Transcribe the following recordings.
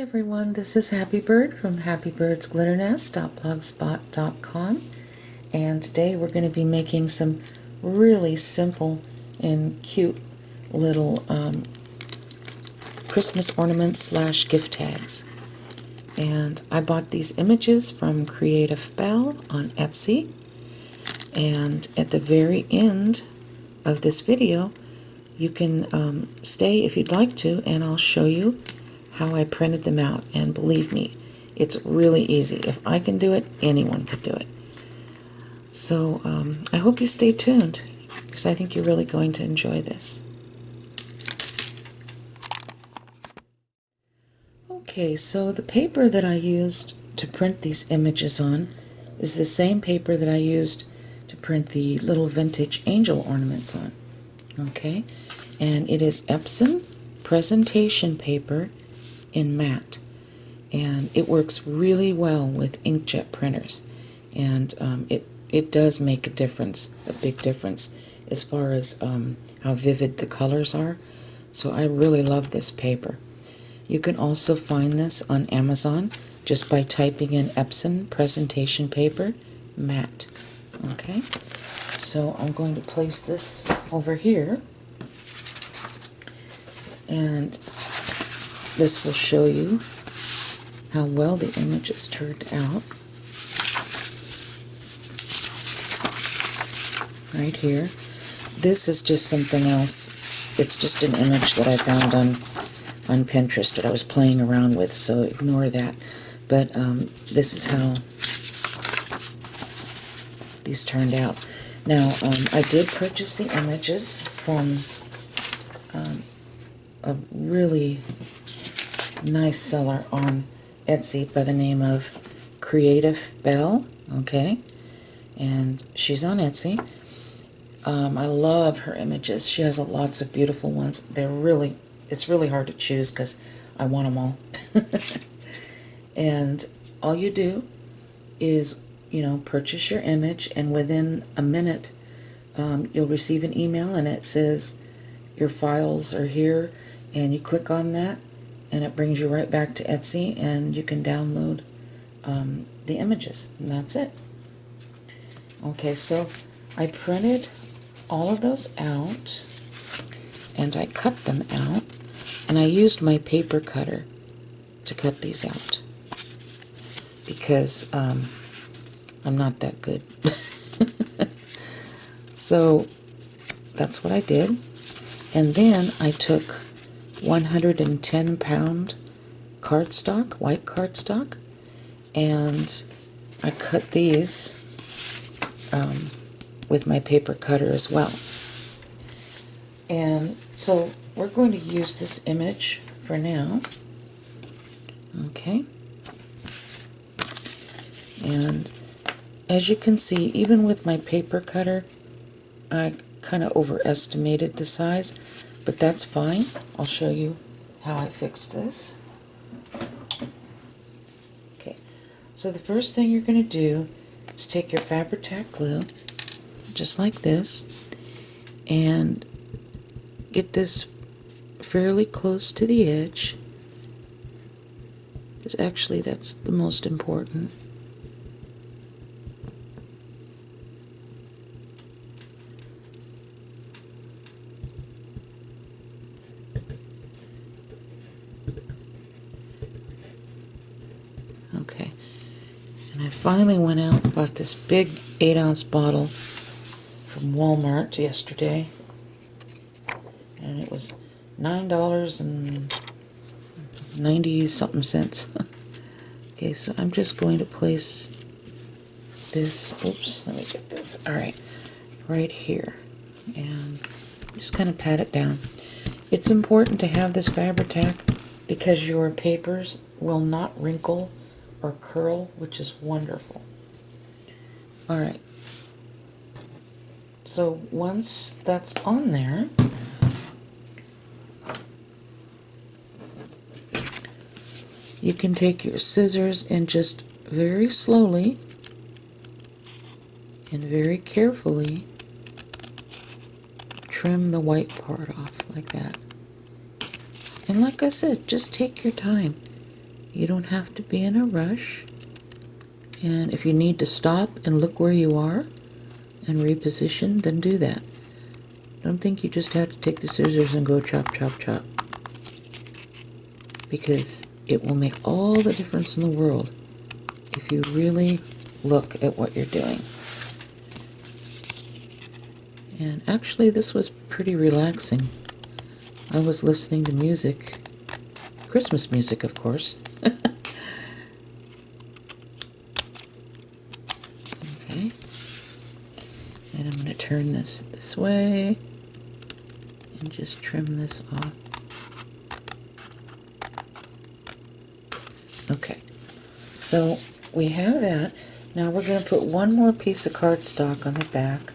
everyone, this is Happy Bird from happybirdsglitternest.blogspot.com, and today we're going to be making some really simple and cute little Christmas ornaments slash gift tags. And I bought these images from Creative Belle on Etsy, and at the very end of this video you can stay if you'd like to, and I'll show you how I printed them out. And believe me, it's really easy. If I can do it, anyone could do it. So I hope you stay tuned, because I think you're really going to enjoy this. Okay, so the paper that I used to print these images on is the same paper that I used to print the little vintage angel ornaments on. Okay, and it is Epson presentation paper in matte, and it works really well with inkjet printers, and it does make a difference, a big difference, as far as how vivid the colors are. So I really love this paper. You can also find this on Amazon just by typing in Epson presentation paper matte. Okay, so I'm going to place this over here, and this will show you how well the images turned out. Right here. This is just something else. It's just an image that I found on Pinterest that I was playing around with, so ignore that. But this is how these turned out. Now, I did purchase the images from a really nice seller on Etsy by the name of Creative Belle, okay? And she's on Etsy. I love her images. She has lots of beautiful ones. It's really hard to choose because I want them all. And all you do is, purchase your image, and within a minute you'll receive an email and it says your files are here, and you click on that and it brings you right back to Etsy, and you can download the images, and that's it. Okay, so I printed all of those out and I cut them out, and I used my paper cutter to cut these out because I'm not that good. So that's what I did. And then I took 110-pound cardstock, white cardstock, and I cut these with my paper cutter as well. And so we're going to use this image for now. Okay. And as you can see, even with my paper cutter, I kind of overestimated the size, but that's fine. I'll show you how I fixed this. Okay, so the first thing you're going to do is take your Fabri-Tac glue, just like this, and get this fairly close to the edge, because actually that's the most important. Okay, and I finally went out and bought this big 8-ounce bottle from Walmart yesterday, and it was $9.90 something. Okay, so I'm just going to place this, oops, let me get this, alright, right here, and just kind of pat it down. It's important to have this Fabri-Tac because your papers will not wrinkle or curl, which is wonderful. Alright, so once that's on there, you can take your scissors and just very slowly and very carefully trim the white part off like that. And like I said, just take your time. You don't have to be in a rush. And if you need to stop and look where you are and reposition, then do that. Don't think you just have to take the scissors and go chop, chop, chop. Because it will make all the difference in the world if you really look at what you're doing. And actually, this was pretty relaxing. I was listening to music, Christmas music, of course. Okay. And I'm going to turn this way and just trim this off. Okay. So we have that. Now we're going to put one more piece of cardstock on the back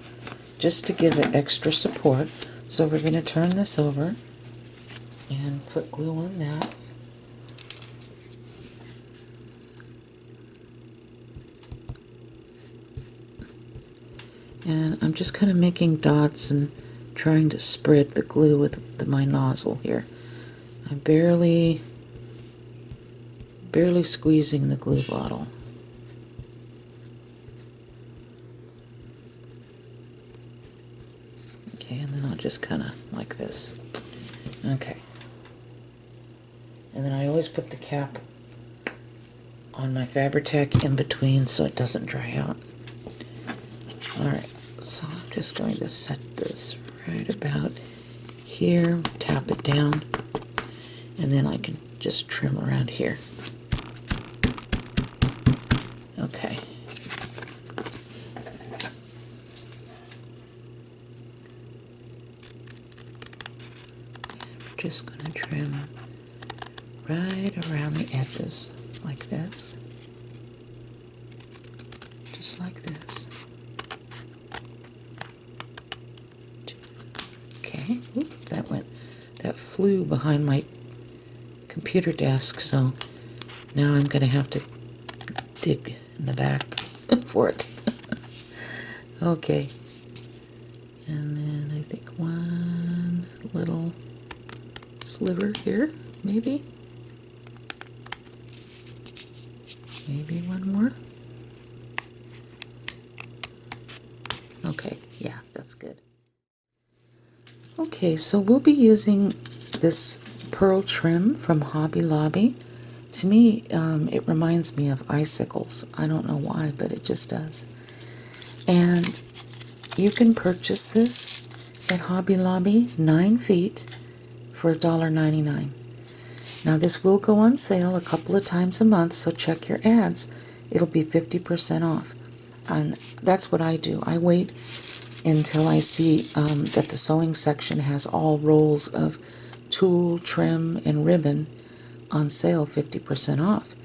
just to give it extra support. So we're going to turn this over and put glue on that. And I'm just kind of making dots and trying to spread the glue with my nozzle here. I'm barely squeezing the glue bottle. Okay, and then I'll just kind of like this. Okay. And then I always put the cap on my Fabri-Tac in between so it doesn't dry out. Alright, so I'm just going to set this right about here, tap it down, and then I can just trim around here. Okay. We're just going to trim right around the edges like this. Just like this. Okay, oop, that flew behind my computer desk, so now I'm going to have to dig in the back for it. Okay, and then I think one little sliver here, maybe one more. Okay, yeah, that's good. Okay, so we'll be using this pearl trim from Hobby Lobby. To me, it reminds me of icicles. I don't know why, but it just does. And you can purchase this at Hobby Lobby, 9 feet, for $1.99. Now this will go on sale a couple of times a month, so check your ads. It'll be 50% off. And that's what I do. I wait until I see that the sewing section has all rolls of tulle, trim, and ribbon on sale 50% off.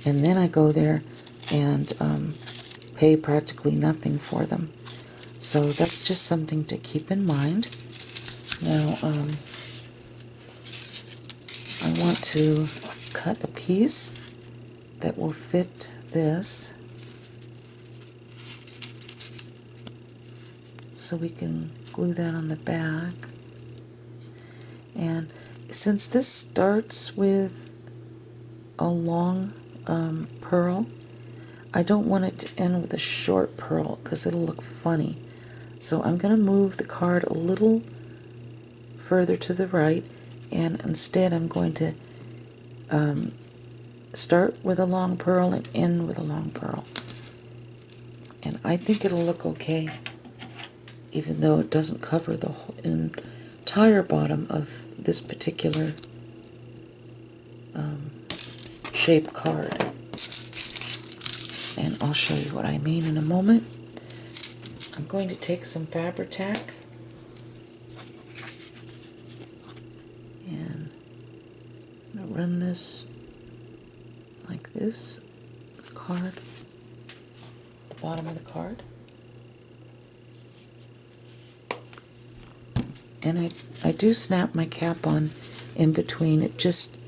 And then I go there and pay practically nothing for them. So that's just something to keep in mind. Now, I want to cut a piece that will fit this so we can glue that on the back. And since this starts with a long pearl, I don't want it to end with a short pearl because it'll look funny. So I'm going to move the card a little further to the right, and instead I'm going to start with a long pearl and end with a long pearl. And I think it'll look okay, even though it doesn't cover the entire bottom of this particular shape card. And I'll show you what I mean in a moment. I'm going to take some Fabri-Tac and I'm going to run this like this, the card, the bottom of the card. And I do snap my cap on in between. It just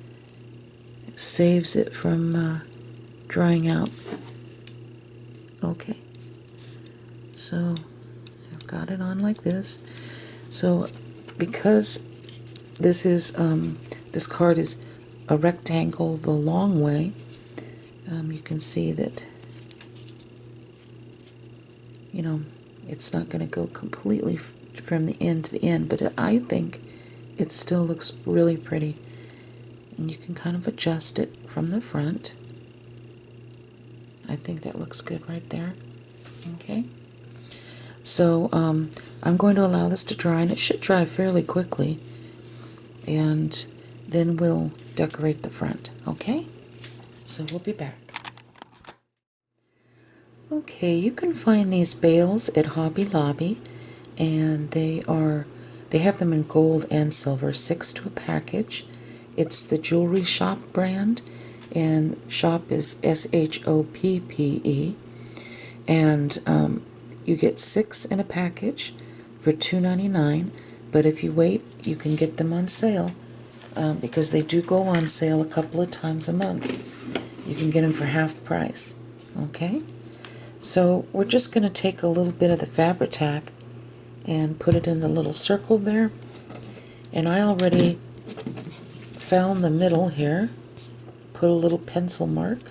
saves it from drying out. Okay, so I've got it on like this. So because this is this card is a rectangle the long way, you can see that, you know, it's not going to go completely from the end to the end, but I think it still looks really pretty. And you can kind of adjust it from the front. I think that looks good right there. Okay. So I'm going to allow this to dry, and it should dry fairly quickly. And then we'll decorate the front. Okay? So we'll be back. Okay, you can find these bales at Hobby Lobby, and they have them in gold and silver, 6 to a package. It's the Jewelry Shop brand, and shop is SHOPPE, and you get 6 in a package for $2.99. But if you wait, you can get them on sale, because they do go on sale a couple of times a month. You can get them for half price. Okay? So we're just going to take a little bit of the Fabri-Tac and put it in the little circle there. And I already found the middle here. Put a little pencil mark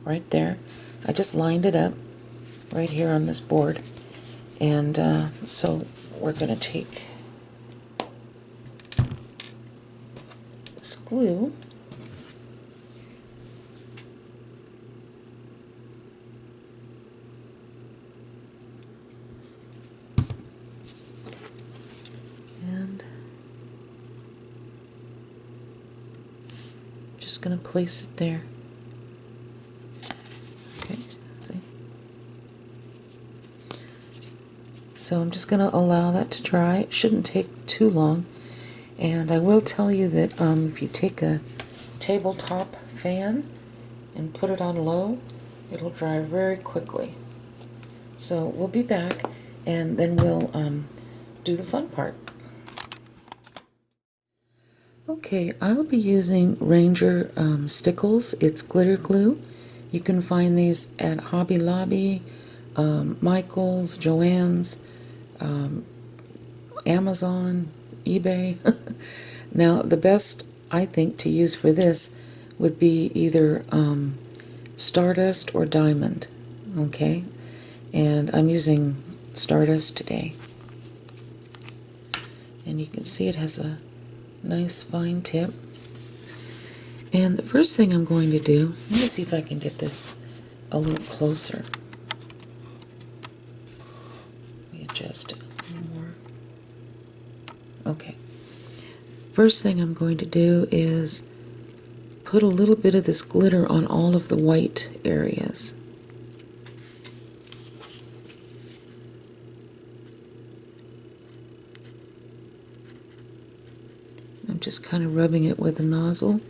right there. I just lined it up right here on this board. And so we're going to take this glue, and just going to place it there. Okay, see? So I'm just going to allow that to dry. It shouldn't take too long. And I will tell you that if you take a tabletop fan and put it on low, it'll dry very quickly. So we'll be back, and then we'll do the fun part. Okay, I'll be using Ranger Stickles. It's glitter glue. You can find these at Hobby Lobby, Michael's, Joann's, Amazon, eBay. Now, the best, I think, to use for this would be either Stardust or Diamond. Okay? And I'm using Stardust today. And you can see it has a nice fine tip. And the first thing I'm going to do, let me see if I can get this a little closer. Let me adjust it a little more. Okay. First thing I'm going to do is put a little bit of this glitter on all of the white areas. I'm just kind of rubbing it with a nozzle.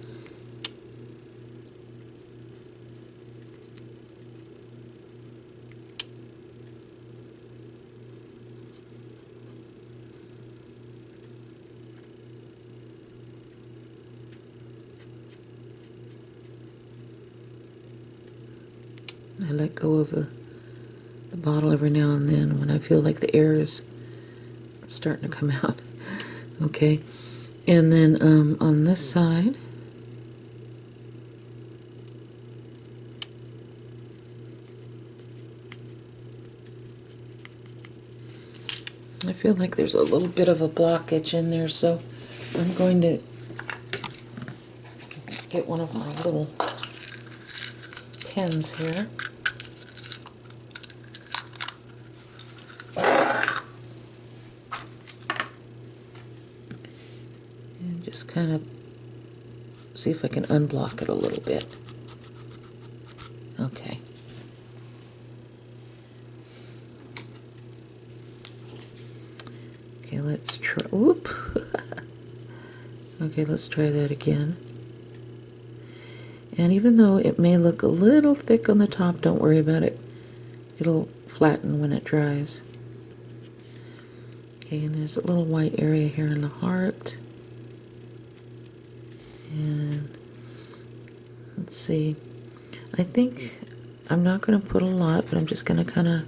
I let go of the bottle every now and then when I feel like the air is starting to come out. Okay, and then on this side, I feel like there's a little bit of a blockage in there, so I'm going to get one of my little pens here. And just kind of see if I can unblock it a little bit. Okay. Okay, let's try, whoop. Okay, let's try that again. And even though it may look a little thick on the top, don't worry about it. It'll flatten when it dries. Okay, and there's a little white area here in the heart. And let's see. I think I'm not going to put a lot, but I'm just going to kind of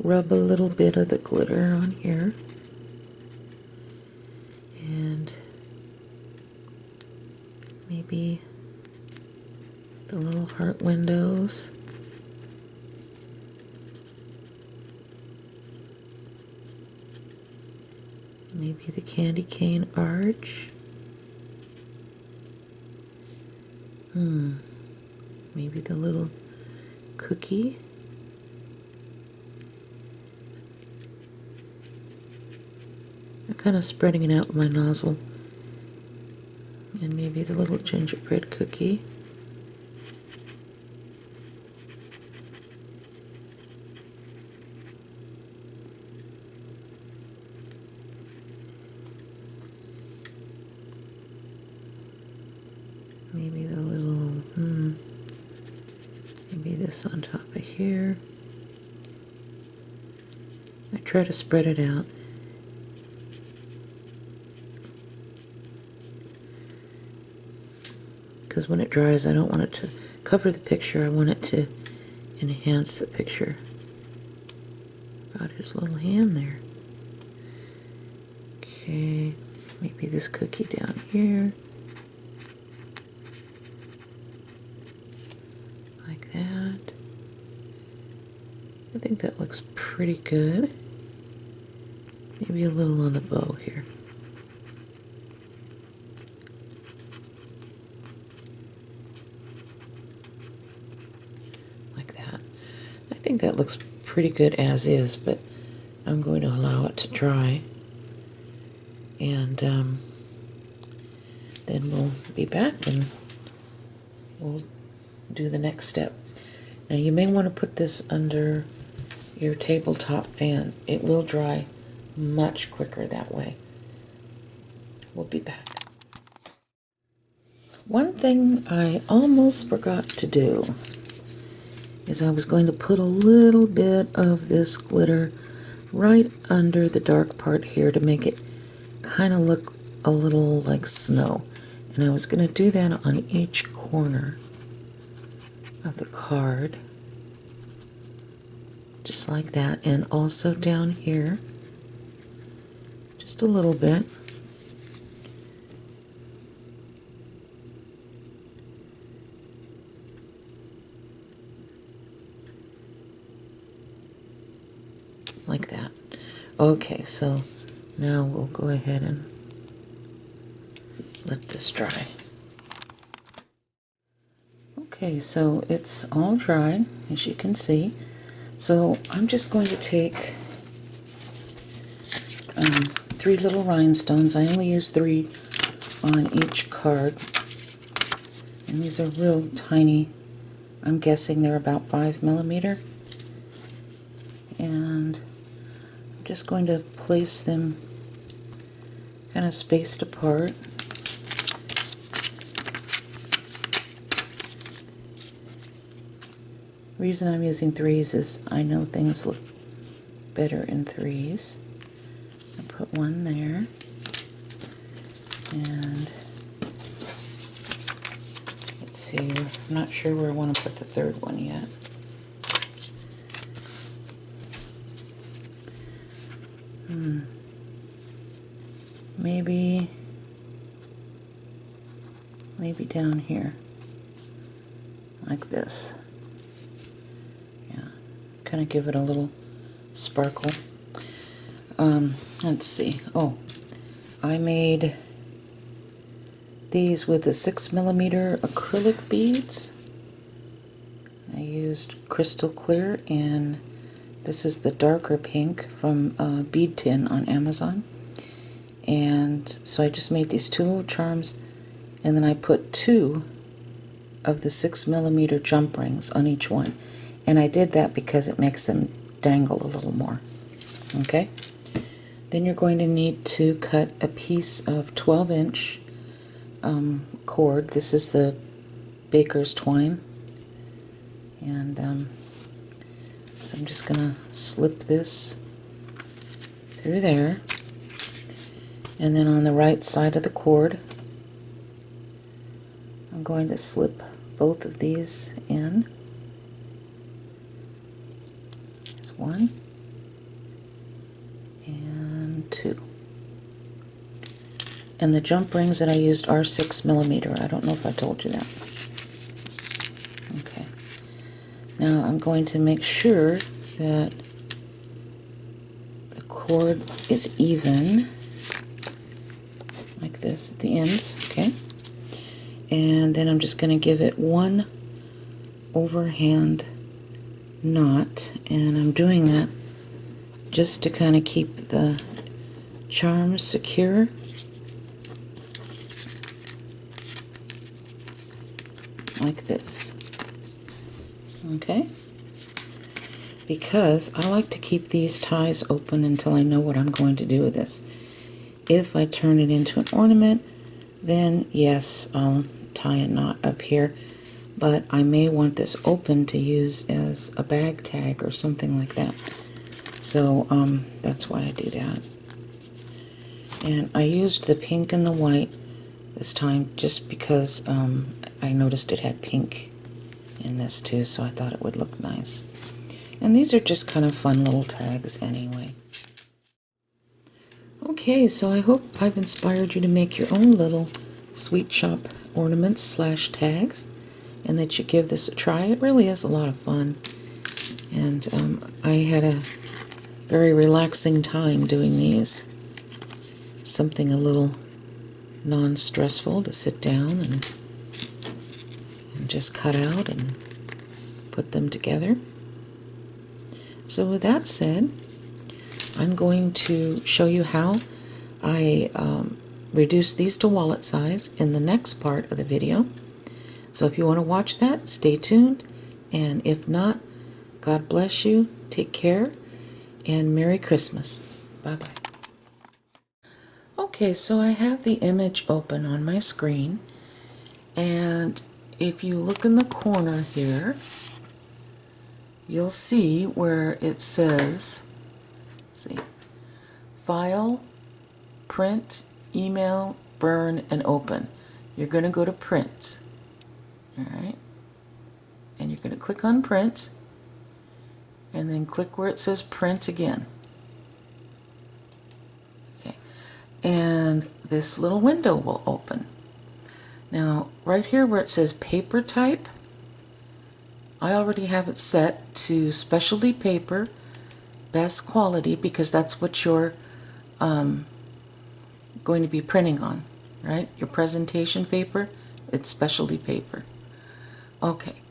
rub a little bit of the glitter on here. And maybe the little heart windows. Maybe the candy cane arch. Maybe the little cookie. I'm kind of spreading it out with my nozzle. And maybe the little gingerbread cookie. Maybe the little, maybe this on top of here. I try to spread it out. Because when it dries, I don't want it to cover the picture. I want it to enhance the picture. Got his little hand there. Okay, maybe this cookie down here. Like that. I think that looks pretty good. Maybe a little on the bow here. Like that. I think that looks pretty good as is, but I'm going to allow it to dry. And then we'll be back and we'll do the next step. Now you may want to put this under your tabletop fan. It will dry much quicker that way. We'll be back. One thing I almost forgot to do is I was going to put a little bit of this glitter right under the dark part here to make it kind of look a little like snow. And I was going to do that on each corner of the card. Just like that. And also down here. Just a little bit. Like that. Okay, so now we'll go ahead and let this dry. Okay, so it's all dry, as you can see. So I'm just going to take 3 little rhinestones. I only use 3 on each card. And these are real tiny. I'm guessing they're about 5 millimeter. And I'm just going to place them kind of spaced apart. The reason I'm using 3s is I know things look better in 3s. I'll put one there. And let's see, I'm not sure where I want to put the 3rd one yet. Maybe down here, like this. Yeah, kind of give it a little sparkle. Let's see. Oh, I made these with the 6 millimeter acrylic beads. I used crystal clear, and this is the darker pink from Bead Tin on Amazon. And so I just made these 2 little charms, and then I put 2 of the 6 millimeter jump rings on each one. And I did that because it makes them dangle a little more. Okay? Then you're going to need to cut a piece of 12-inch cord. This is the baker's twine. And so I'm just going to slip this through there. And then on the right side of the cord, I'm going to slip both of these in. There's 1 and 2. And the jump rings that I used are 6mm. I don't know if I told you that. Okay. Now I'm going to make sure that the cord is even, like this at the ends, okay? And then I'm just going to give it one overhand knot, and I'm doing that just to kind of keep the charms secure. Like this. Okay? Because I like to keep these ties open until I know what I'm going to do with this. If I turn it into an ornament, then yes, I'll tie a knot up here, but I may want this open to use as a bag tag or something like that. So that's why I do that. And I used the pink and the white this time just because I noticed it had pink in this too, so I thought it would look nice. And these are just kind of fun little tags anyway. Okay, so I hope I've inspired you to make your own little sweet shop ornaments slash tags, and that you give this a try. It really is a lot of fun, and I had a very relaxing time doing these. Something a little non-stressful to sit down and just cut out and put them together. So with that said, I'm going to show you how I reduce these to wallet size in the next part of the video. So if you want to watch that, stay tuned, and if not, God bless you, take care, and Merry Christmas. Bye-bye. Okay, so I have the image open on my screen, and if you look in the corner here, you'll see where it says, see, File, Print, Email, Burn, and Open. You're going to go to Print. Alright, and you're going to click on Print, and then click where it says Print again. Okay, and this little window will open. Now, right here where it says Paper Type, I already have it set to specialty paper, best quality, because that's what you're going to be printing on, right? Your presentation paper, it's specialty paper. Okay,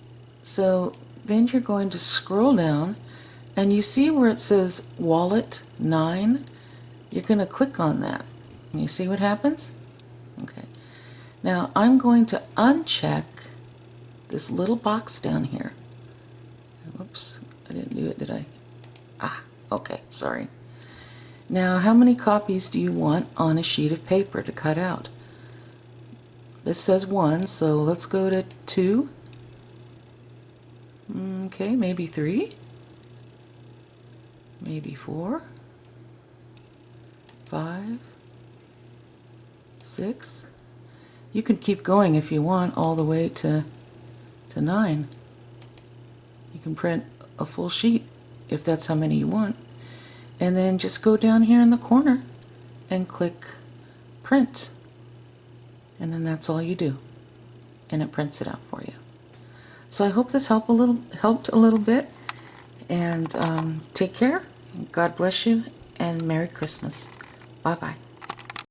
so then you're going to scroll down, and you see where it says Wallet 9? You're going to click on that, and you see what happens? Okay. Now I'm going to uncheck this little box down here. Whoops, I didn't do it, did I? Ah, okay, sorry. Now, how many copies do you want on a sheet of paper to cut out? This says 1, so let's go to 2. Okay, maybe 3. Maybe 4. 5. 6. You can keep going if you want all the way to 9. You can print a full sheet if that's how many you want. And then just go down here in the corner and click Print. And then that's all you do. And it prints it out for you. So I hope this helped a little bit. And take care. God bless you. And Merry Christmas. Bye-bye.